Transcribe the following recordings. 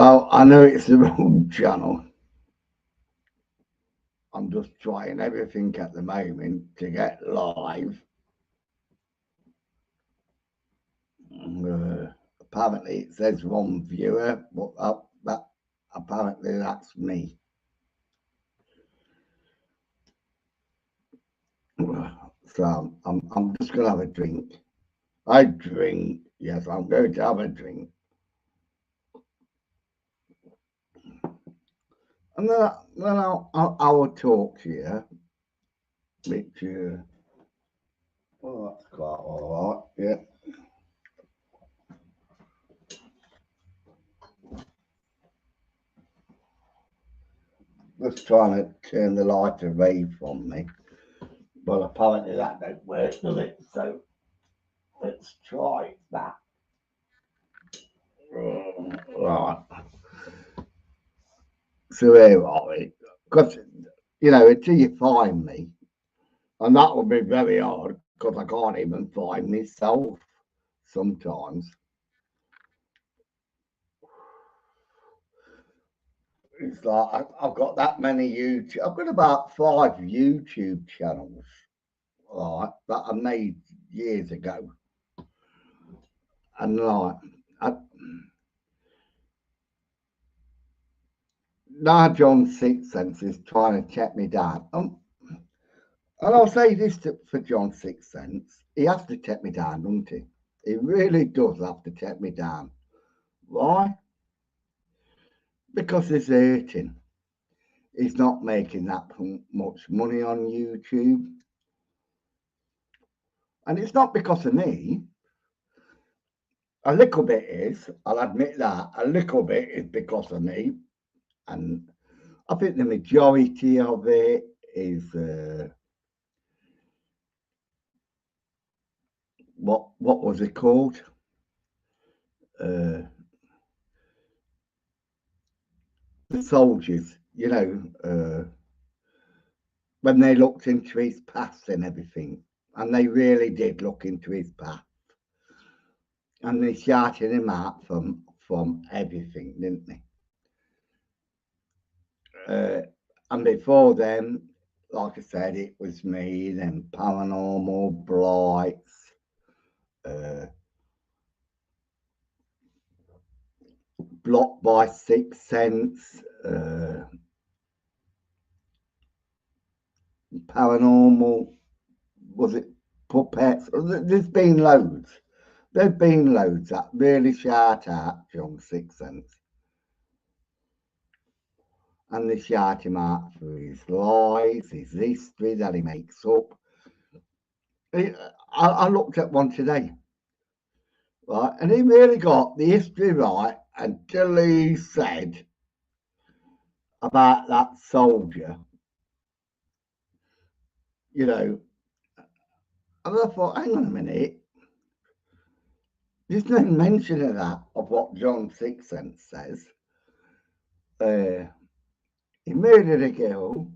Well, I know it's the wrong channel. I'm just trying everything at the moment to get live. Apparently it says one viewer, but that apparently that's me. So I'm just gonna have a drink. I drink, yes, I'm going to have a drink. And then I will talk to you, which, well, that's quite all right, yeah. Just trying to turn the light away from me. Well, apparently that don't work, does it? So let's try that. Right. So where are we? Because, until you find me, and that will be very hard because I can't even find myself sometimes. It's like I've got that many YouTube. I've got about 5 YouTube channels, right, that I made years ago, and like now John Sixcents is trying to check me down. And I'll say this for John Sixcents, he has to check me down, doesn't he? He really does have to check me down. Why? Because he's hurting. He's not making that much money on YouTube. And it's not because of me. A little bit is, I'll admit that, a little bit is because of me. And I think the majority of it is what was it called? The soldiers, when they looked into his past and everything, and they really did look into his past, and they shouted him out from everything, didn't they? And before then, like I said, it was me, then Paranormal, Blights, Blocked by Sixth Sense, Paranormal, was it Puppets? There's been loads. There's been loads that really shout out John Sixth Sense. And they shout him out for his lies, his history that he makes up. I looked at one today, right, and he really got the history right until he said about that soldier, and I thought, hang on a minute, there's no mention of that, of what John Sixth Sense says. He murdered a girl,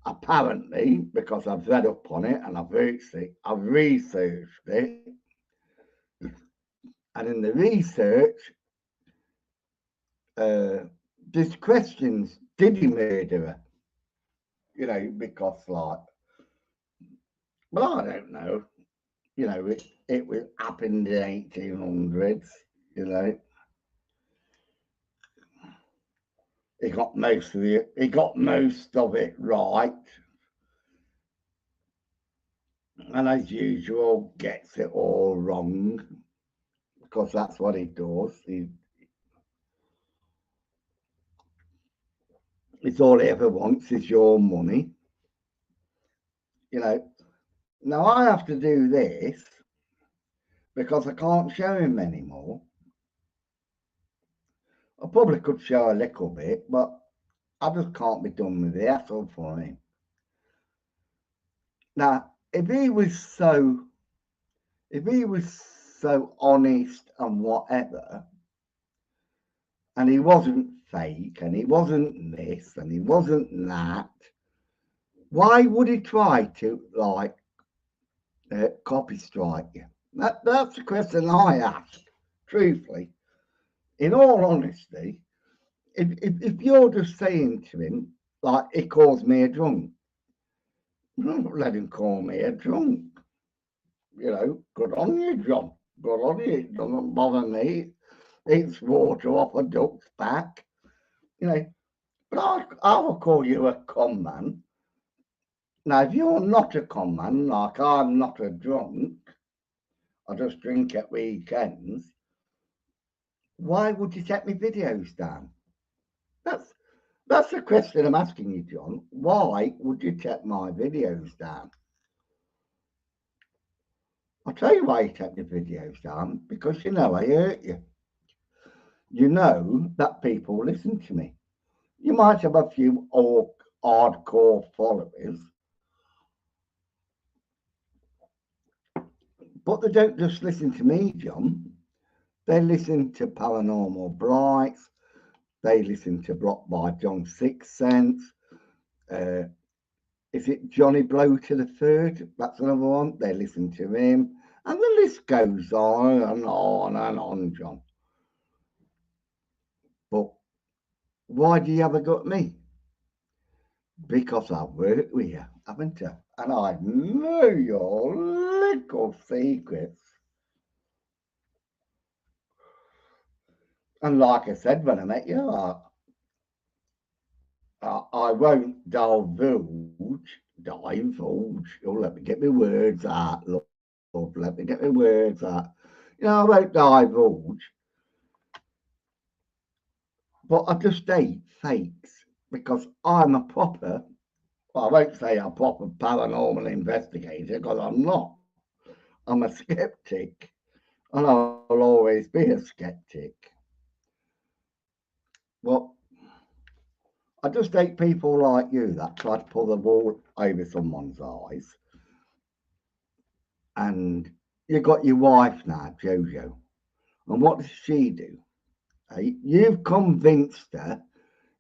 apparently, because I've read up on it and I've researched it. And in the research, there's questions, did he murder her? Because well, I don't know. It happened in the 1800s, He got most of it right. And as usual, gets it all wrong. Because that's what he does. It's all he ever wants is your money. Now I have to do this because I can't show him anymore. I probably could show a little bit, but I just can't be done with the hassle for him. Now, if he was so honest and whatever, and he wasn't fake, and he wasn't this, and he wasn't that, why would he try to copy strike you? That's the question I ask, truthfully. in all honesty, if you're just saying to him, like, he calls me a drunk, don't let him call me a drunk. You know, good on you, John. Good on you. It doesn't bother me. It's water off a duck's back. You know, but I will call you a con man. Now, if you're not a con man, like I'm not a drunk, I just drink at weekends, why would you take my videos down? That's the question I'm asking you, John. Why would you take my videos down? I'll tell you why you take my videos down, because you know I hurt you. You know that people listen to me. You might have a few hardcore followers, but they don't just listen to me, John. They listen to Paranormal Brights. They listen to Blocked by John 6 Cents. Is it Johnny Blow to the Third? That's another one. They listen to him. And the list goes on and on and on, John. But why do you ever got me? Because I've worked with you, haven't I? And I know your little secrets. And like I said when I met you, I won't divulge. Oh, let me get my words out, love. Let me get my words out. You know, I won't divulge. But I just date fakes because I'm a proper, well, I won't say a proper paranormal investigator because I'm not. I'm a skeptic and I'll always be a skeptic. But I just hate people like you that try to pull the wool over someone's eyes. And you got your wife now, Jojo. And what does she do? Hey, you've convinced her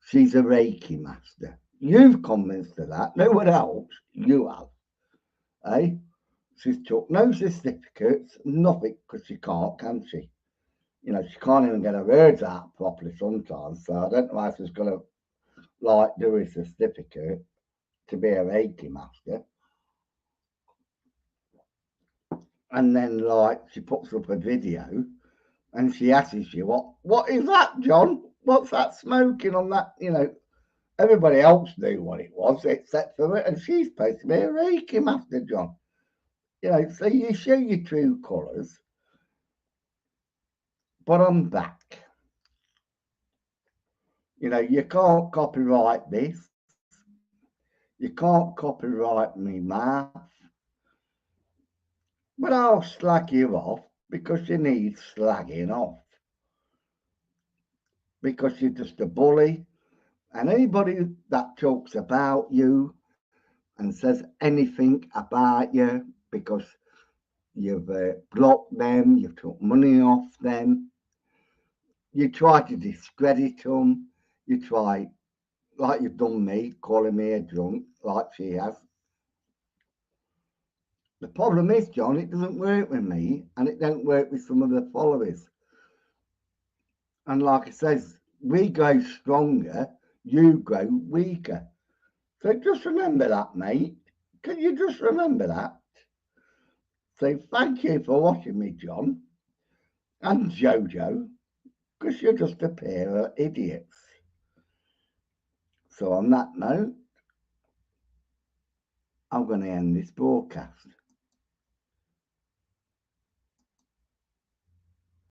she's a Reiki master. You've convinced her that. No one else. You have. Hey, she's took no certificates, nothing, because she can't, can she? You know, she can't even get her words out properly sometimes. So I don't know how she's going to like do a certificate to be a Reiki master. And then like she puts up a video and she asks you, what is that, John? What's that smoking on that? You know, everybody else knew what it was except for it, and she's supposed to be a Reiki master, John. You know, so you show your true colours. But I'm back. You know, you can't copyright this. You can't copyright me math. But I'll slag you off because you need slagging off. Because you're just a bully. And anybody that talks about you and says anything about you because you've blocked them, you've took money off them, you try to discredit them, you try, like you've done me, calling me a drunk, like she has. The problem is, John, it doesn't work with me and it don't work with some of the followers. And like I says, we grow stronger, you grow weaker. So just remember that, mate. Can you just remember that? So thank you for watching me, John and Jojo, because you're just a pair of idiots. So on that note, I'm going to end this broadcast.